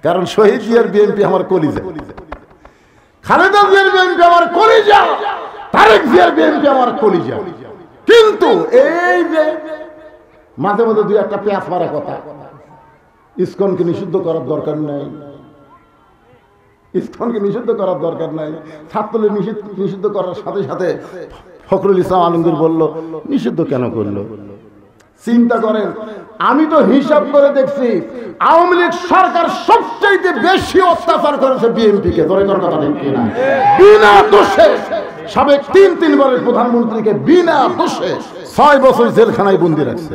কারণ শহীদ জিয়ার বিএনপি আমার কলিজা, খালেদা জিয়ার বিএনপি আমার কলিজা, তারেক জিয়ার বিএনপি আমার কলিজা। কিন্তু এই যে মাঝে মাঝে দুই একটা পেঁয়াজ মারা কথা, ইসকনকে নিষিদ্ধ করার দরকার নাই, ইসকনকে নিষিদ্ধ করার দরকার নাই। ছাত্রলীগ নিষিদ্ধ করার সাথে সাথে ফখরুল ইসলাম আলমগীর বলল নিষিদ্ধ কেন করলো? চিন্তা করেন, আমি তো হিসাব করে দেখছি আওয়ামী লীগ সরকার সবচেয়ে বেশি অত্যাচার করেছে বিএনপিকে। ধরে করার কথা ঠিক কিনা? বিনা দোষে সাবেক তিনবারের প্রধানমন্ত্রীকে বিনা দোষে 6 বছর জেলখানায় বন্দী রাখছে,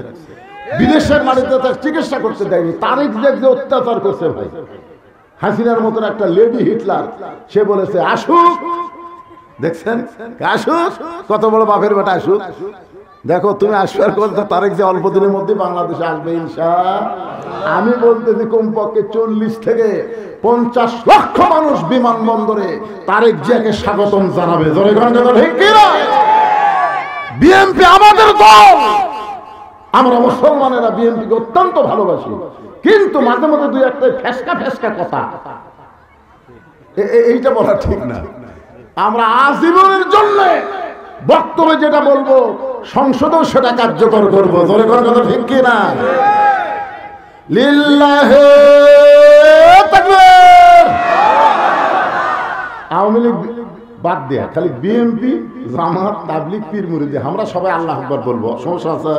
বিদেশের মাটিতে তার চিকিৎসা করতে দেয়নি। তারেক জিয়া যে অত্যাচার করছে ভাই, হাসিনার মতন একটা লেডি হিটলার, সে বলেছে আসুক, দেখছেন আসুক, কত বড় বাপের বেটা আসুক। দেখো তুমি আসবার কথা, তারেক যে অল্প দিনের মধ্যে বাংলাদেশে আসবে ইনশাআল্লাহ। আমি বলতেছি কমপক্ষে 40 থেকে 50 লক্ষ মানুষ বিমানবন্দরে তারেক জিয়াকে স্বাগতম জানাবে। জোরে কথা ঠিক কিনা? বিএনপি আমাদের দল, আমরা মুসলমানেরা বিএনপিকে অত্যন্ত ভালোবাসি, কিন্তু মাঝে মাঝে দুই একটা ফেসকা কথা এইটা বলা ঠিক না। আমরা আজীবনের জন্য বক্তব্যে যেটা বলবো সংসদেও সেটা কার্যকর করবো। জোরে কথা ঠিক কিনা? লিল্লাহে তাকবীর। আওয়ামী লীগ বাদ দেয়া খালি বিএনপি, জামাত, তাবলীগ, পীর মুরিদি, আমরা সবাই আল্লাহু আকবার বলবো। সমস্যা আছে?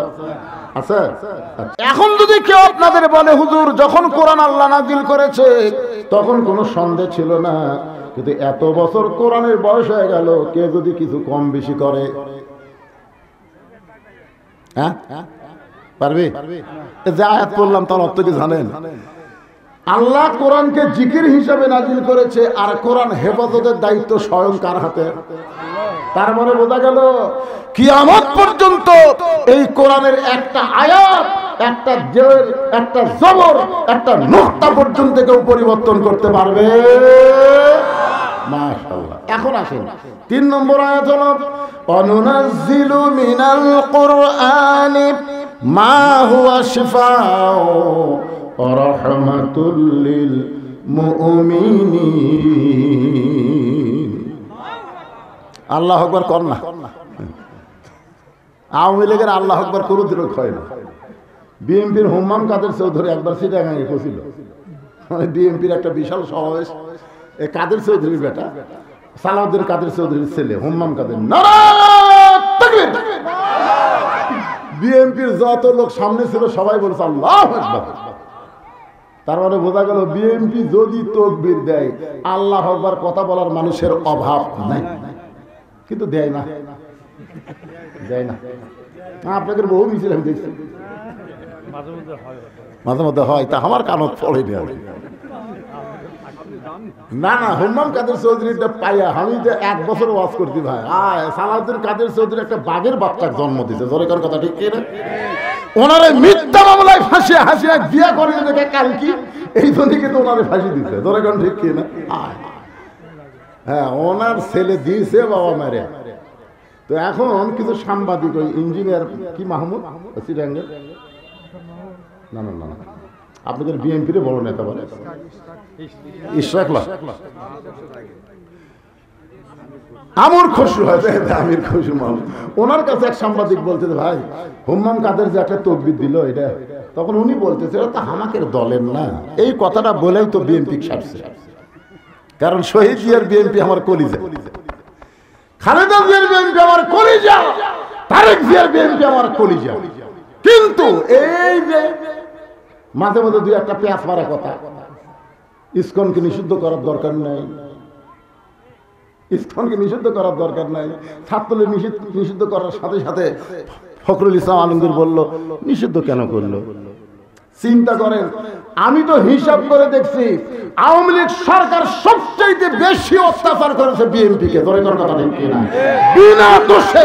আছে। এখন যদি কেউ আপনাদের বলে হুজুর যখন কোরআন আল্লাহ নাযিল করেছে তখন কোনো সন্দেহ ছিল না, কিন্তু এত বছর কোরআনের বয়স হয়ে গেল, কে যদি কিছু কম বেশি করে, হ্যাঁ পারবে? যে আয়াত পড়লাম তার অর্থ কি জানেন? আল্লাহ কোরআনকে জিকির হিসাবে নাযিল করেছে, আর কোরআন হেফাজতের দায়িত্ব স্বয়ং কার হাতে? তার মানে বোঝা গেল কিয়ামত পর্যন্ত এই কোরআনের একটা আয়াত, একটা জের, একটা জবর, একটা নুকতা পর্যন্ত কেউ পরিবর্তন করতে পারবে মাশাআল্লাহ। এখন আসেন 3 নম্বর আয়াত হলো অনুনাজ্জিলু মিনাল কুরআনি মা হুয়া শিফাউ ওয়া রাহমাতুল লিল মুমিনিন। আল্লাহু আকবার কর না। আওয়ামী লীগের আল্লাহু আকবার করু দিল হয় না। বিএনপির হুম্মাম কাদের চৌধুরী একবার চিটাগাঙে গেছিল, বিএনপির একটা বিশাল সমাবেশ, এই কাদের চৌধুরীর বেটা সালাউদ্দিন কাদের চৌধুরীর ছেলে হুম্মাম কাদের, নারায়ে তাকবীর। বিএনপির যত লোক সামনে ছিল সবাই বলছে আল্লাহু আকবার। তার মানে বোঝা গেল বিএনপি যদি তাকবীর দেয় আল্লাহু আকবার কথা বলার মানুষের অভাব নাই, কিন্তু দেয় না, দেয় না। আপনাদের বহু মিছিল আমি দেখছি, মাঝে মধ্যে হয়, তা আমার কানত পড়েনি। না না, হুম্মাম কাদের চৌধুরীটা পাইয়া আমি যে 1 বছর ওয়াজ করছি ভাই। সালাউদ্দিন কাদের চৌধুরী একটা বাঘের বাচ্চার জন্ম দিতে, জোরেকার কথা ঠিক কিনা? ওনারে মিথ্যা মামলায় ফাঁসিয়ে হাসিয়ে বিয়া করে দেখে কাল কি এই জন্য কিন্তু ওনারে ফাঁসি দিতে, জোরেকার ঠিক কিনা? হ্যাঁ, ওনার ছেলে দিয়েছে বাবা মারে। তো এখন কিছু সাংবাদিক, ওই ইঞ্জিনিয়ার কি মাহমুদ চিটাঙ্গের, না না না না, আপনাদের বিএনপির বড় নেতা বলে ইশরাকলা, আমার খুশি হয়েছে, আমির খুশি মাহমুদ। ওনার কাছে এক সাংবাদিক বলছে ভাই হুম্মাম কাদের যে একটা তকবির দিল এটা, তখন উনি বলতেছে এটা তো আমাদের দলের না। এই কথাটা বলেই তো বিএনপি ছাড়ছে, কারণ শহীদ জিয়ার বিএনপি আমার কলিজা, খালেদা জিয়ার বিএনপি আমার কলিজা, তারেক জিয়ার বিএনপি আমার কলিজা। কিন্তু এই যে মাঝে মাঝে দুই একটা পেঁয়াজ মারা কথা, ইসকনকে নিষিদ্ধ করার দরকার নাই, ইসকনকে নিষিদ্ধ করার দরকার নাই। ছাত্রলীগ নিষিদ্ধ করার সাথে সাথে ফখরুল ইসলাম আলমগীর বলল নিষিদ্ধ কেন করলো? চিন্তা করেন, আমি তো হিসাব করে দেখছি আওয়ামী লীগ সরকার সবচেয়ে বেশি অত্যাচার করেছে বিএনপিকে। ধরে করার কথা ঠিক কিনা? বিনা দোষে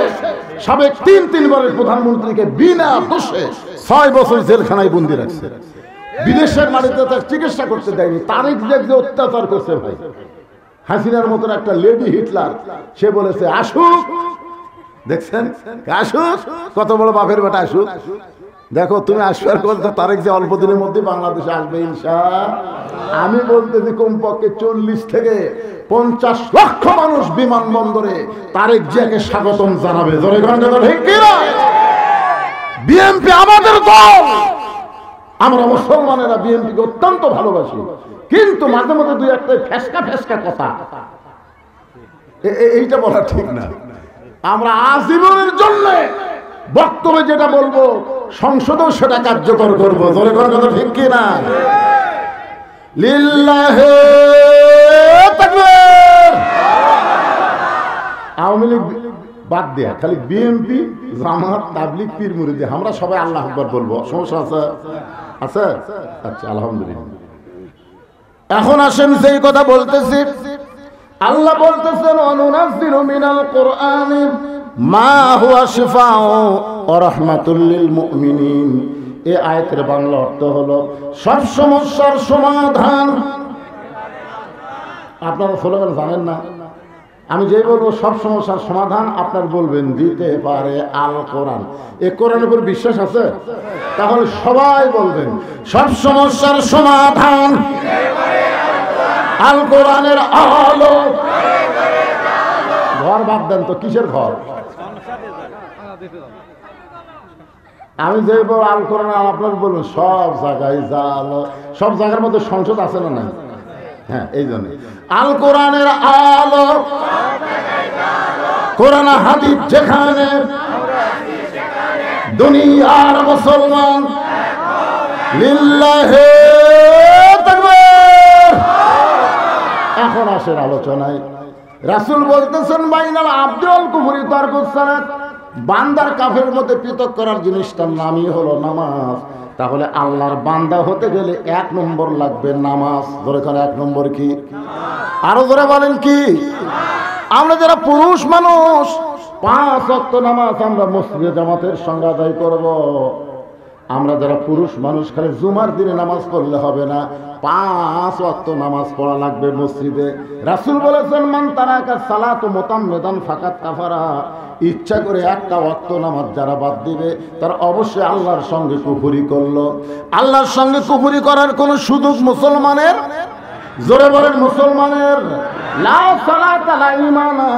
সাবেক তিনবারের প্রধানমন্ত্রীকে বিনা দোষে 6 বছর জেলখানায় বন্দী রাখছে, বিদেশের মাটিতে তার চিকিৎসা করতে দেয়নি। তারেক জিয়া যে অত্যাচার করছে ভাই, হাসিনার মতন একটা লেডি হিটলার, সে বলেছে আসুক, দেখছেন আসুক, কত বড় বাপের বেটা আসুক। দেখো তুমি আসবার কথা তারেক যে অল্প দিনের মধ্যে বাংলাদেশে আসবে ইনশাআল্লাহ। আমি বলতেছি কমপক্ষে 40 থেকে 50 লক্ষ মানুষ বিমানবন্দরে তারেক জিয়াকে স্বাগতম জানাবে। জোরে কোন কথা ঠিক কি না? বিএনপি আমাদের দল, আমরা মুসলমানেরা বিএনপিকে অত্যন্ত ভালোবাসি, কিন্তু মাঝে মাঝে দুই একটা ফেসকা ফেসকা কথা এইটা বলা ঠিক না। আমরা আজীবনের জন্য বক্তব্যে যেটা বলবো সংসদেও সেটা কার্যকর করবো। জোরে কোন কথা ঠিক কি না? লিল্লাহে তাকবীর। আওয়ামী লীগ বাদ দেয়া খালি বিএনপি, জামাত, তাবলীগ, পীর মুরিদি আমরা সবাই আল্লাহু আকবার বলবো। সমস্যা আছে? আছে? আচ্ছা, আলহামদুলিল্লাহ। এখন আসেন সেই কথা বলতেছি। আল্লাহ বলতেছেন অনুনাজ্জিলু মিনাল কুরআনি মা হুয়া শিফাউ ওয়া রাহমাতুল লিল মুমিনিন। এই আয়াতের বাংলা অর্থ হলো সব সমস্যার সমাধান। আপনারা ফলোয়ার জানেন না, আমি যেই বলবো সব সমস্যার সমাধান আপনার বলবেন দিতে পারে আল কোরআন। এই কোরআনের উপর বিশ্বাস আছে? তাহলে সবাই বলবেন সব সমস্যার সমাধান আল কোরআনের আলো। ঘর বাদ দেন তো, কিসের ঘর? আমি যে বলবো আল কোরআন আপনার বলবেন সব জায়গায় যা আলো। সব জায়গার মধ্যে সংসদ আছে না নাই? হ্যাঁ, এই জন্য আল কোরআনের আলো, কোরআন হাদিস যেখানে দুনিয়ার মুসলমান লিল্লাহে তাকবীর। এখন আসেন আলোচনায়। রাসূল বলতেছেন বাইনাল আবদি ওয়াল কুফরি তারকুস সালাত। বান্দার কাফের মধ্যে পৃথক করার জিনিসটার নামই হলো নামাজ। তাহলে আল্লাহর বান্দা হতে গেলে 1 নম্বর লাগবে নামাজ। ধরে করে 1 নম্বর কি? আরো জোরে বলেন কি? আমরা যারা পুরুষ মানুষ 5 ওয়াক্ত নামাজ আমরা মসজিদে জামাতের সঙ্গে আদায় করব। আমরা যারা পুরুষ মানুষ খালি জুমার দিনে নামাজ পড়লে হবে না, 5 ওয়াক্ত নামাজ পড়া লাগবে মসজিদে। রাসূল বলেছেন মান তারাকা সালাতু মুতাম্মিদান ফাকাত কাফারা। ইচ্ছা করে একটা ওয়াক্ত নামাজ যারা বাদ দিবে তারা অবশ্যই আল্লাহর সঙ্গে কুফরি করলো। আল্লাহর সঙ্গে কুফরি করার কোনো সুযোগ মুসলমানের, জোরে বলেন মুসলমানের, লা সালাতা লা ঈমানা।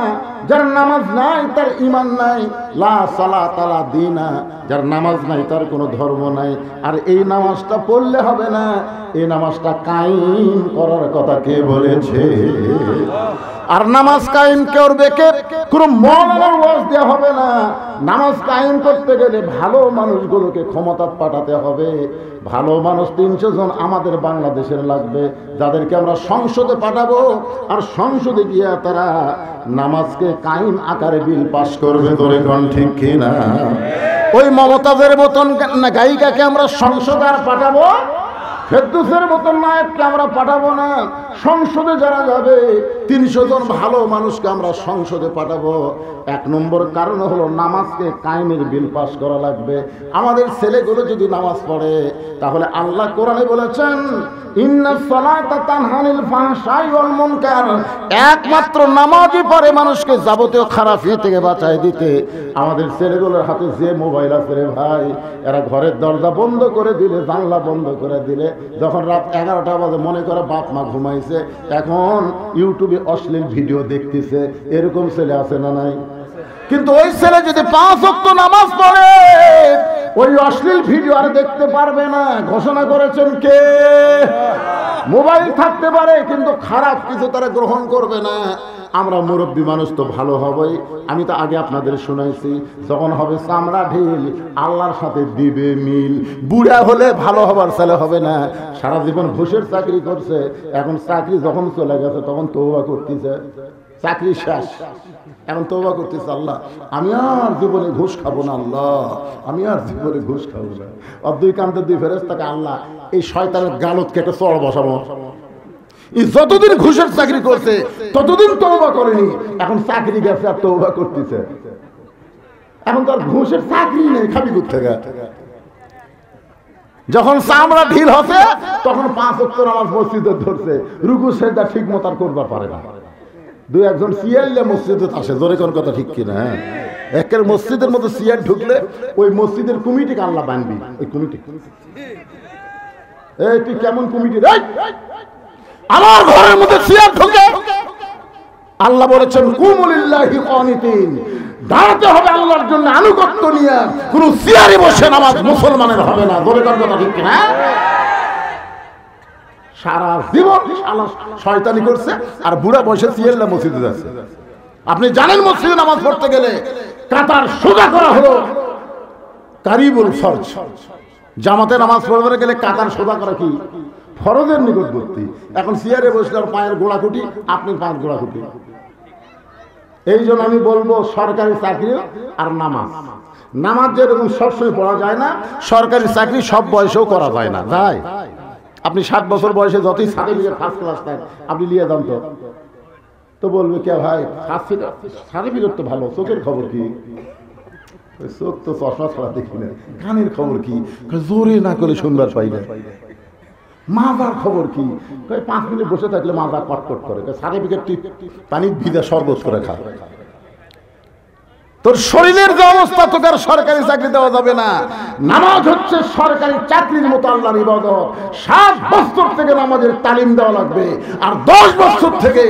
যার নামাজ নাই তার ঈমান নাই। লা সালাতা লা দীনা। যার নামাজ নাই তার কোনো ধর্ম নাই। আর এই নামাজটা পড়লে হবে না, এই নামাজটা কায়েম করার কথা কে বলেছে? আর নামাজ কায়েম করবে কে? কোনো মৌলানার ওয়াজ দেওয়া হবে না। নামাজ কায়েম করতে গেলে ভালো মানুষগুলোকে ক্ষমতা পাঠাতে হবে। ভালো মানুষ 300 জন আমাদের বাংলাদেশের লাগবে, যাদেরকে আমরা সংসদে পাঠাবো। আর সংসদে গিয়ে তারা নামাজকে কায়েম আকারে বিল পাস করবে। ধরে কোন ঠিক কিনা? ওই মমতাজের মতন গায়িকাকে আমরা সংসদে আর পাঠাবো, ফেরদৌসের মতন নায়ককে আমরা পাঠাবো না। সংসদে যারা যাবে 300 জন ভালো মানুষকে আমরা সংসদে পাঠাবো। 1 নম্বর কারণ হলো নামাজকে কায়েমের বিল পাস করা লাগবে। আমাদের ছেলেগুলো যদি নামাজ পড়ে তাহলে আল্লাহ কোরআনে বলেছেন ইন্নাস সালাতা তানহা আনিল ফাহশাই ওয়াল মুনকার। একমাত্র নামাজই পারে মানুষকে যাবতীয় খারাপি থেকে বাঁচায় দিতে। আমাদের ছেলেগুলোর হাতে যে মোবাইল আছে রে ভাই, এরা ঘরের দরজা বন্ধ করে দিলে, জানলা বন্ধ করে দিলে, যখন রাত 11টা বাজে মনে করে বাপ মা ঘুমাইছে, এখন ইউটিউবে অশ্লীল ভিডিও দেখতেছে। এরকম ছেলে আছে না নাই? কিন্তু ওই ছেলে যদি 5 ওয়াক্ত নামাজ পড়ে ওই অশ্লীল ভিডিও আর দেখতে পারবে না। ঘোষণা করেছেন কে? মোবাইল থাকতে পারে কিন্তু খারাপ কিছু তারা গ্রহণ করবে না। আমরা মুরব্বী মানুষ তো ভালো হবেই। আমি তো আগে আপনাদের শুনাইছি, যখন হবে চামড়া ঢিল আল্লাহর সাথে দিবে মিল। বুড়া হলে ভালো হবার ছেলে হবে না। সারা জীবন ঘুষের চাকরি করছে, এখন চাকরি যখন চলে গেছে তখন তওবা করতেছে। চাকরি শেষ, এখন তওবা করতেছে, আল্লাহ আমি আর জীবনে ঘুষ খাবো না, আল্লাহ আমি আর জীবনে ঘুষ খাবো না। আর 2 কান্তে 2 ফেরেশতাকে আল্লাহ এই শয়তানের গালতকে একটা চড় বসাবো। যতদিন ঘুষের চাকরি করছে ততদিন তওবা করেনি, এখন চাকরি গেছে আর তওবা করতেছে। এখন তো আর ঘুষের চাকরি নেই, খাবি কোত্থেকে? যখন চামড়া ঢিল হবে তখন 5 ওয়াক্ত নামাজ মসজিদে ধরছে, রুকু সেজদা ঠিক মতো আর করবার পারে না। 2-1 জন সিয়াইলে মসজিদে আসে। জোরে কোন কথা ঠিক কিনা? একের মসজিদের মতো চেয়ার ঢুকলে ওই মসজিদের কমিটিকে আল্লাহ বানবি। ওই কমিটি, এই তুই কেমন কমিটি রে? আমার ঘরের মধ্যে চেয়ার ঢুকে আল্লাহ বলেছেন কুমুলিল্লাহি কানিতিন, দাঁড়াতে হবে আল্লাহর জন্য আনুগত্য নিয়ে, কোন চেয়ারে বসে নামাজ মুসলমানের হবে না। বলে তার কথা ঠিক কিনা? সারা জীবন শয়তানি করছে আর বুড়া বয়সে চেয়ারলা মসজিদে যাচ্ছে। আপনি জানেন মসজিদে নামাজ পড়তে গেলে কাতার সোজা করা হলো কারিবুল ফরজ। জামাতে নামাজ পড়তে গেলে কাতার সোজা করা কি ফরজের নিকটবর্তী। এখন চেয়ারে বসলে আর পায়ের গোড়াকুটি, আপনি পায়ের গোড়াকুটি। এই জন্য আমি বলবো সরকারি চাকরি আর নামাজ, নামাজ যেরকম সবসময় পড়া যায় না, সরকারি চাকরি সব বয়সেও করা যায় না। যায় আপনি 60 বছর বয়সে যতই সার্টিফিকেট ফার্স্ট ক্লাস নেন আপনি নিয়ে যান তো বলবে কে ভাই সার্টিফিকেট তো ভালো, চোখের খবর কি? চোখ তো চশমা ছাড়া দেখি না। কানের খবর কি? জোরে না করলে শুনবার পাই না। মাজার খবর কি? 5 মিনিট বসে থাকলে মাজা কটকট করে। সার্টিফিকেট পানি ভিজা শরবত করে খা। তোর শরীরের যে অবস্থা, তোকে আর সরকারি চাকরি দেওয়া যাবে না। নামাজ হচ্ছে সরকারি চাকরির মতো আল্লাহর ইবাদত। 7 বছর থেকে নামাজের তালিম দেওয়া লাগবে, আর 10 বছর থেকে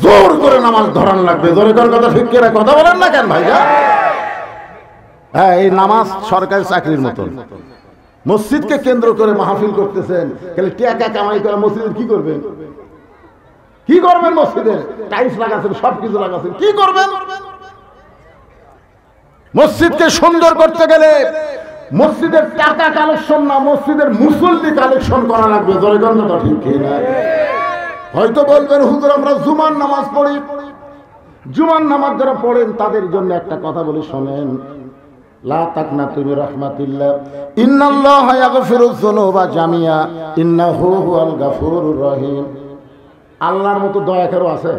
জোর করে নামাজ ধরান লাগবে। জোরে কর কথা ঠিক করে কথা বলেন না কেন ভাইয়া? হ্যাঁ, এই নামাজ সরকারি চাকরির মতো। মসজিদকে কেন্দ্র করে মাহফিল করতেছেন, তাহলে টাকা কামাই করে মসজিদের কি করবেন? কি করবেন? মসজিদে টাইলস লাগাচ্ছেন, সবকিছু লাগাচ্ছেন, কি করবেন? মসজিদকে সুন্দর করতে গেলে মসজিদের টাকা কালেকশন না, মসজিদের মুসল্লি কালেকশন করা লাগবে। জোরে কথা ঠিক কিনা? হয়তো বলবেন হুজুর আমরা জুমার নামাজ পড়ি। জুমার নামাজ যারা পড়েন তাদের জন্য একটা কথা বলি শোনেন, লা তাকনাতু মির রাহমাতিল্লাহ, ইন্নাল্লাহা ইয়াগফিরুয যুনুবা জামিয়া, ইন্নাহু হুয়াল গাফুরুর রহিম। আল্লাহর মতো দয়া কেউ আছে?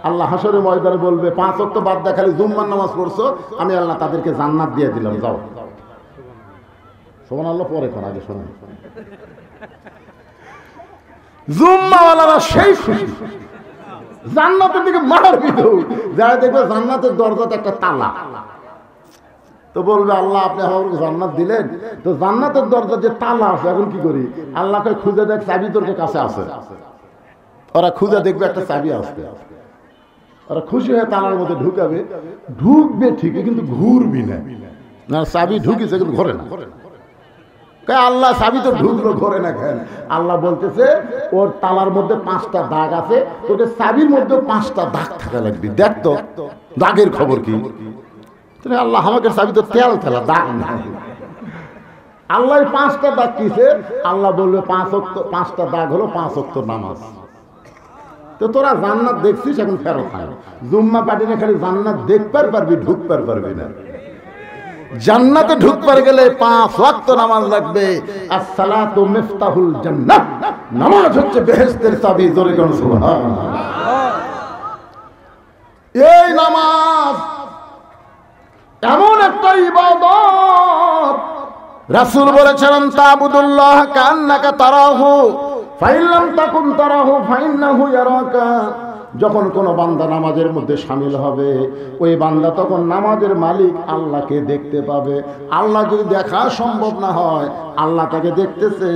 আল্লাহ হাসরের ময়দানে বলবে 5 ওয়াক্ত বাদ দিয়ে খালি জুম্মার নামাজ পড়ছো, আমি আল্লাহ তাদেরকে জান্নাত দিয়ে দিলাম, যাও। সুবহানাল্লাহ। পরে কোন আগে শোনেন, জুম্মাওয়ালারা সেই খুশি, জান্নাতের দিকে মারবি তো, যারা দেখবে জান্নাতের দরজাতে একটা তালা। তো বলবে আল্লাহ আপনি আমাকে জান্নাত দিলেন, তো জান্নাতের দরজা যে তালা আছে এখন কি করি? আল্লাহকে খুঁজে দেখ, চাবি তোর কাছে আছে। ওরা খুঁজে দেখবে একটা চাবি আসবে, ওরা খুশি হয়ে তালার মধ্যে ঢুকাবে। ঢুকবে ঠিকই কিন্তু ঘুরবি না, না চাবি ঢুকিছে কিন্তু ঘরে না। আল্লাহ চাবি তো ঢুকলো ঘরে না কেন? আল্লাহ বলতেছে ওর তালার মধ্যে 5টা দাগ আছে, তোকে চাবির মধ্যে 5টা দাগ থাকা লাগবে। দেখ তো দাগের খবর কি? আল্লাহ আমাকে চাবি তো তেল ফেলা, দাগ না। আল্লাহ 5টা দাগ কিসে? আল্লাহ বলবে 5টা দাগ হলো 5 ওয়াক্ত নামাজ। তো তোরা জান্নাত দেখছিস, এখন ফেরত আয়। জুম্মা পাঠিয়ে খালি জান্নাত দেখবার পারবি, ঢুকবার পারবি না। জান্নাতে ঢুকবার গেলে 5 ওয়াক্ত নামাজ লাগবে। আসসালাতু মিফতাহুল জান্নাহ, নামাজ হচ্ছে বেহেশতের চাবি। জোরে কোন সুবহানাল্লাহ। এই নামাজ এমন একটা ইবাদত, রাসূল বলেছেন তা'বুদুল্লাহ কান্নাকা তারাহু ফাইল্লাম তাকুন তারাহু ফাইন্নাহু ইয়ারাকা। যখন কোনো বান্দা নামাজের মধ্যে শামিল হবে, ওই বান্দা তখন নামাজের মালিক আল্লাহকে দেখতে পাবে। আল্লাহ যদি দেখা সম্ভব না হয়, আল্লাহ তাকে দেখতেছে,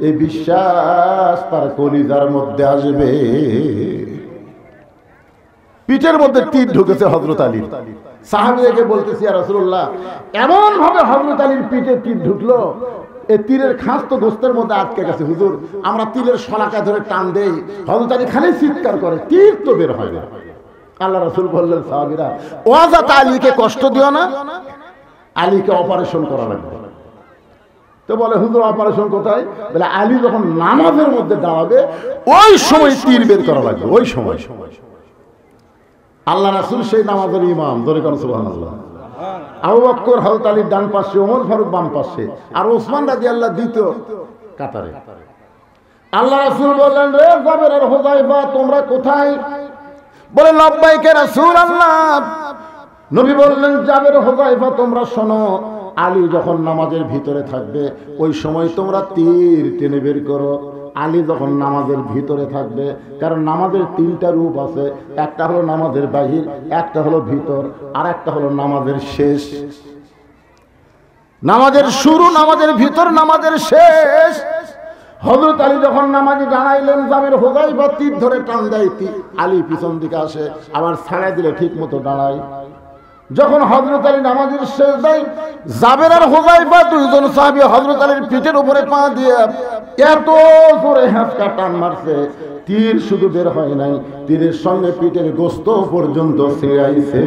এই বিশ্বাস তার কলিজার মধ্যে আসবে। পিঠের মধ্যে তীর ঢুকেছে হযরত আলীর। সাহাবীকে বলতেছি ইয়া রাসূলুল্লাহ, এমন ভাবে হযরত আলীর পিঠে তীর ঢুকলো, এই তীরের খাস তো গোস্তের মধ্যে আটকে গেছে। হুজুর আমরা তীরের শলাকা ধরে টান দেই, হযরত আলী খালি চিৎকার করে, তীর তো বের হয় না। আল্লাহ রাসূল বললেন সাহাবীরা, ওয়াজাত আলীকে কষ্ট দিও না, আলীকে অপারেশন করা লাগবে। তো বলে হুজুর অপারেশন কোথায়? বলে আলী যখন নামাজের মধ্যে দাঁড়াবে ওই সময় তীর বের করা লাগবে, ওই সময়। আল্লাহ রাসূল সেই নামাজের ইমাম। জোরে কোন সুবহানাল্লাহ। আবু বকর হযরত আলীর ডান পাশে, ওমর ফারুক বাম পাশে, আর ওসমান রাদিয়াল্লাহু দ্বিতীয় কাতারে। আল্লাহ রাসূল বললেন, রে জাবের আর হুযায়ফা তোমরা কোথায়? বলে লব্বাইক ইয়া রাসূলুল্লাহ। নবী বললেন, জাবের হুযায়ফা তোমরা শোনো, আলী যখন নামাজের ভিতরে থাকবে ওই সময় তোমরা তীর টেনে বের করো। আলী যখন নামাজের ভিতরে থাকবে, কারণ নামাজের তিনটা রূপ আছে, একটা হলো নামাজের বাহির, একটা হলো ভিতর, আর একটা হলো নামাজের শেষ। নামাজের শুরু, নামাজের ভিতর, নামাজের শেষ। হযরত আলী যখন নামাজে দাঁড়াইলেন, জাবের হুযায়ফা তীর ধরে টান দেয়, আলী পিছন দিকে আসে, আবার ছাড়াই দিলে ঠিক মতো দাঁড়ায়। যখন হযরত আলী নামাজের শেষ দেয়, জাবের আর হুযায়ফা দুইজন সাহাবী হযরত আলীর পিঠের উপরে পা দিয়ে এত জোরে হ্যাঁচকা টান মারছে, তীর শুধু বের হয় নাই, তীরের সঙ্গে পিঠের গোশত পর্যন্ত ছিঁড়াইছে।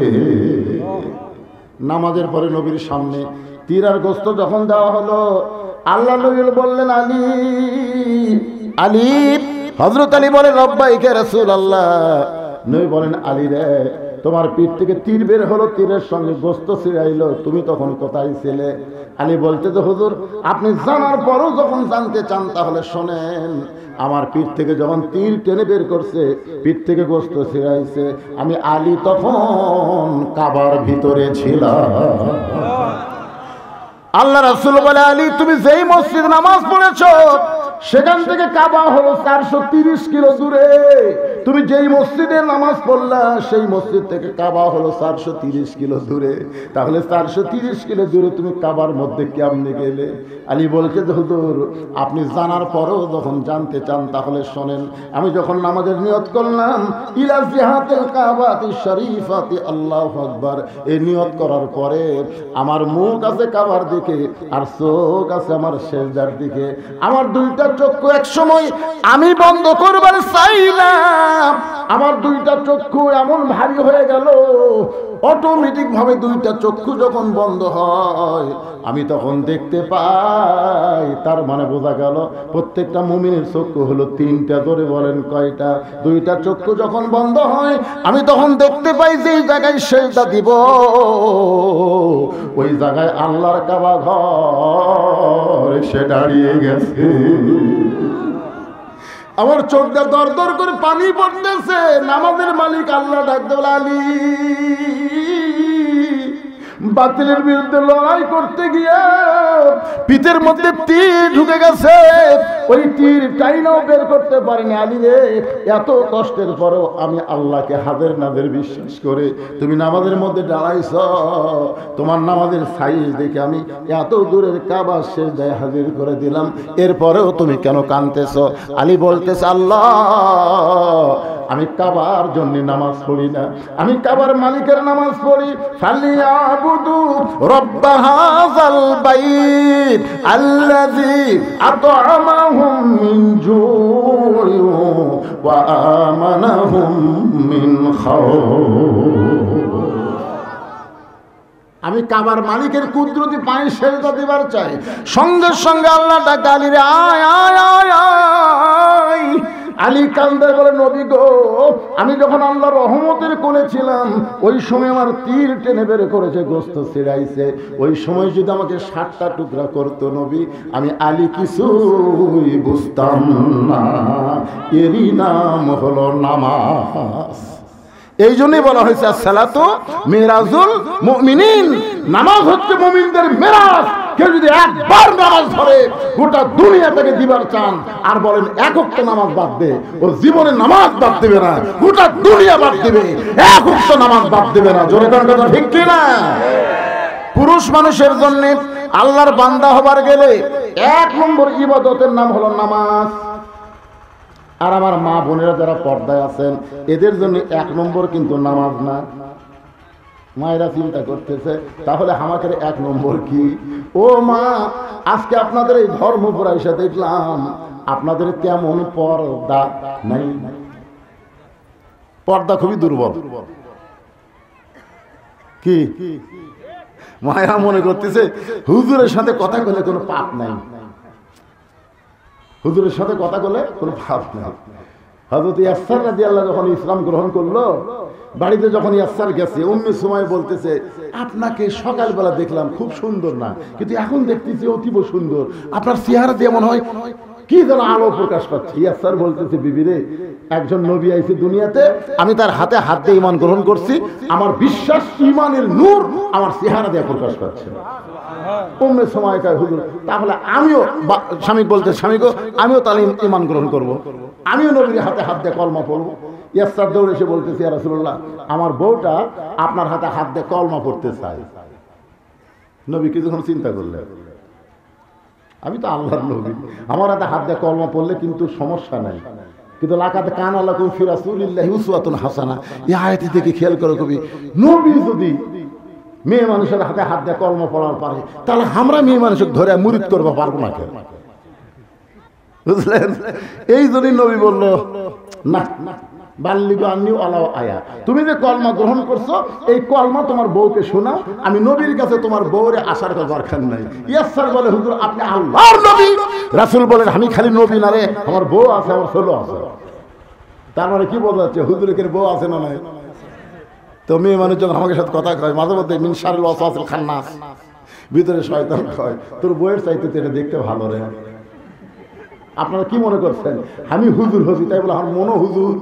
নামাজের পরে নবীর সামনে তীর আর গোশত যখন দেওয়া হলো, আল্লাহ নবী বললেন, আলী আলী। হযরত আলী বলে, লব্বাইকা রাসূলুল্লাহ। নবী বলেন, আলী রে, তোমার পিঠ থেকে তীর বের হলো, তীরের সঙ্গে গোশত ছিঁড়াইলো, তুমি তখন কোথায় ছিলে? আলী বলতে, যে হুজুর, আপনি জানার পরও যখন জানতে চান তাহলে শোনেন। আমার পিঠ থেকে যখন তীর টেনে বের করছে, পিঠ থেকে গোশত ছিঁড়াইছে, আমি আলী তখন কাবার ভিতরে ছিলাম। আল্লাহ রাসূল বলে, আলী, তুমি যেই মসজিদ নামাজ পড়েছো সেখান থেকে কাবা হলো 430 কিলো দূরে। তুমি যেই মসজিদে নামাজ পড়লা সেই মসজিদ থেকে কাবা হলো 430 কিলো দূরে। তাহলে 430 কিলো দূরে তুমি কাবার মধ্যে কেমনে গেলে? আলী বলছে, হুজুর, আপনি জানার পরেও যখন জানতে চান তাহলে শোনেন। আমি যখন নামাজের নিয়ত করলাম, ইলা জিহাতিল কাবাতি শরীফাতি, আল্লাহু আকবার, এই নিয়ত করার পরে আমার মুখ আছে কাবার দিকে, আর চোখ আছে আমার সিজদার দিকে। আমার দুইটা চক্ষু এক সময় আমি বন্ধ করবার চাইলাম, আমার দুইটা চক্ষু এমন ভারী হয়ে গেল, অটোমেটিক ভাবে দুইটা চক্ষু যখন বন্ধ হয় আমি তখন দেখতে পাই। তার মানে বোঝা গেল প্রত্যেকটা মুমিনের চক্ষু হলো তিনটা। ধরে বলেন কয়টা? দুইটা চক্ষু যখন বন্ধ হয় আমি তখন দেখতে পাই যে এই জায়গায় সেজদা দিব, ওই জায়গায় আল্লাহর কাবা ঘর সে দাঁড়িয়ে গেছে। আমার চোখটা দর দর করে পানি পড়তেছে। নামাজের মালিক আল্লাহ ডাকতে বলে, আলী, বাতিলের বিরুদ্ধে লড়াই করতে গিয়ে পিঠের মধ্যে তীর ঢুকে গেছে, ওই তীর টাইনাও বের করতে পারিনি। আলী রে, এত কষ্টের পরেও আমি আল্লাহকে হাজার নাদের বিশ্বাস করে তুমি নামাজের মধ্যে দাঁড়াইছ, তোমার নামাজের সাইজ দেখে আমি এত দূরের কাবা সিজদায় হাজির করে দিলাম, এরপরেও তুমি কেন কাঁদতেছ? আলী বলতেছে, আল্লাহ, আমি কাবার জন্য নামাজ পড়ি না, আমি কাবার মালিকের নামাজ পড়ি। ফালিয়াবুদু রব্ব হাযাল বাইত আল্লাযী আত'আমাহুম মিন জু'ইন ওয়া আমানাহুম মিন খাউফ। আমি কাবার মালিকের কুদরতি পায়ে সেজদা দিবার চাই। সঙ্গে সঙ্গে আল্লাহ ডাকে, আলী রে, আয় আয় আয় আয়। আলী কান্দে বলে, নবী গো, আমি যখন আল্লাহর রহমতের কোলে ছিলাম ওই সময় আমার তীর টেনে বের করেছে, গোশত ছিঁড়াইছে। ওই সময় যদি আমাকে 7টা টুকরা করতো নবী, আমি আলী কিছুই বুঝতাম না। এরই নাম হলো নামাজ। এই জন্যই বলা হয়েছে সালাতু মিরাজুল মুমিনিন, নামাজ হচ্ছে মুমিনদের মেরাজ। কেউ যদি একবার নামাজ ধরে গোটা দুনিয়াটাকে দিবার চান আর বলেন এক ওয়াক্ত নামাজ বাদ দে, ও জীবনে নামাজ বাদ দেবে না, গোটা দুনিয়া বাদ দেবে, এক ওয়াক্ত নামাজ বাদ দেবে না। জোরে কোন কথা ঠিক কি না? পুরুষ মানুষের জন্য আল্লাহর বান্দা হবার গেলে 1 নম্বর ইবাদতের নাম হলো নামাজ। আর আমার মা বোনেরা যারা পর্দায় আছেন এদের জন্য 1 নম্বর কিন্তু নামাজ না। মায়েরা চিন্তা করতেছে, তাহলে আমাদের 1 নম্বর কি? ও মা, আজকে আপনাদের এই ধর্মপুরা এসে দেখলাম আপনাদের তেমন পর্দা নাই, পর্দা খুবই দুর্বল। কি মায়েরা মনে করতেছে হুজুরের সাথে কথা বলে কোনো পাপ নাই, হুজুরের সাথে কথা বলে কোনো পাপ নাই। হযরত ইয়াসসার রাদিয়াল্লাহু যখন ইসলাম গ্রহণ করলো, বাড়িতে যখন ইয়াসসার গেছে, উম্মে সুমাইয়া বলতেছে, আপনাকে সকালবেলা দেখলাম খুব সুন্দর না, কিন্তু এখন দেখতেছি অতীব সুন্দর, আপনার চেহারা দিয়ে মনে হয় কি যেন আলো প্রকাশ পাচ্ছে। ইয়াসার বলতেছে, বিবি রে, একজন নবী আইছে দুনিয়াতে, আমি তার হাতে হাত দিয়ে ঈমান গ্রহণ করছি, আমার বিশ্বাস ঈমানের নূর আমার চেহারা দিয়ে প্রকাশ পাচ্ছে। উম্মে সময় কয়, হুজুর তাহলে আমিও, স্বামী বলতে, স্বামী গো আমিও তাহলে ঈমান গ্রহণ করব, আমিও নবীর হাতে হাত দিয়ে কলমা পড়বো। ইয়াসার দৌড়ে এসে বলতেছে, ইয়া রাসূলুল্লাহ, আমার বউটা আপনার হাতে হাত দিয়ে কলমা পড়তে চায়। নবী কিছুক্ষণ চিন্তা করলেন, আমি তো আল্লাহর নবী, আমার হাতে হাত দিয়ে কলমা পড়লে কিন্তু সমস্যা নাই, কিন্তু লাকাদ কানা লাকুম ফি রাসূলিল্লাহি উসওয়াতুন হাসানাহ, এই আয়াতটি থেকে খেয়াল করো কবি, নবী যদি মেয়ে মানুষের হাতে হাত দিয়ে কলমা পড়ার পারে, তাহলে আমরা মেয়ে মানুষকে ধরে মুরিদ করবো পারবো না কেন? বুঝলেন? এই জন্যই নবী বলল, না বাল্লিগু আন্নী ওয়ালাউ আয়া, তুমি যে কলমা গ্রহণ করছো এই কলমা তোমার বউকে শোনাও, আমি নবীর কাছে তোমার বউরে আসার দরকার নাই। ইয়াসার বলে, হুজুর আপনি আল্লাহর নবী। রাসূল বলেন, আমি খালি নবী না রে, আমার বউ আছে, আমার ছেলে আছে। তার মানে কি বোঝা যাচ্ছে, হুজুরের বউ আছে না নাই? তো মেয়ে মানুষ যখন আমাকে সাথে কথা কয়, মাঝে মধ্যে মিন শারিল ওয়াসওয়াসিল খান্নাস, ভিতরে শয়তান কয় তোর বউয়ের চাইতে তো এটা দেখতে ভালো রে। আপনারা কি মনে করছেন আমি হুজুর হছি তাই বলে আমার মনও হুজুর?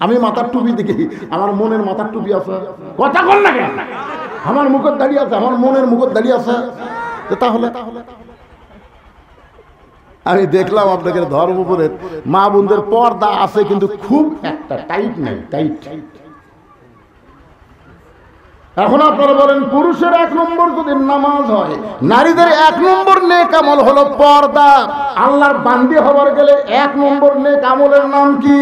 আমি মাথার টুপি দেখি, আমার মনের মাথার টুপি আছে, কথা বল না কেন? আমার মুখের দাঁড়িয়ে আছে, আমার মনের মুখের দাঁড়িয়ে আছে। তাহলে আমি দেখলাম আপনাদের ধর্মপুরের মা বোনদের পর্দা আছে, কিন্তু খুব একটা টাইট নাই, টাইট। এখন আপনারা বলেন, পুরুষের 1 নম্বর যদি নামাজ হয়, নারীদের 1 নম্বর নেক আমল হলো পর্দা। আল্লাহর বান্দি হবার গেলে 1 নম্বর নেক আমলের নাম কি?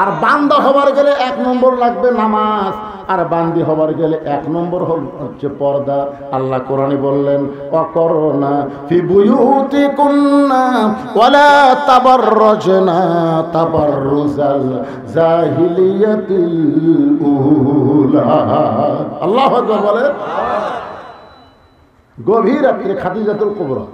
আর বান্দা হবার গেলে 1 নম্বর লাগবে নামাজ, আর বান্দি হবার গেলে 1 নম্বর হচ্ছে পর্দা। আল্লাহ কোরআনে বললেন, ওয়াকরনা ফি বুয়ুতিকুন্না ওয়ালা তাবাররাজনা তাবাররুজাল জাহিলিয়াতিল উলা। আল্লাহু আকবার বলেন। গভীর রাত্রে খাদিজাতুল কুবরা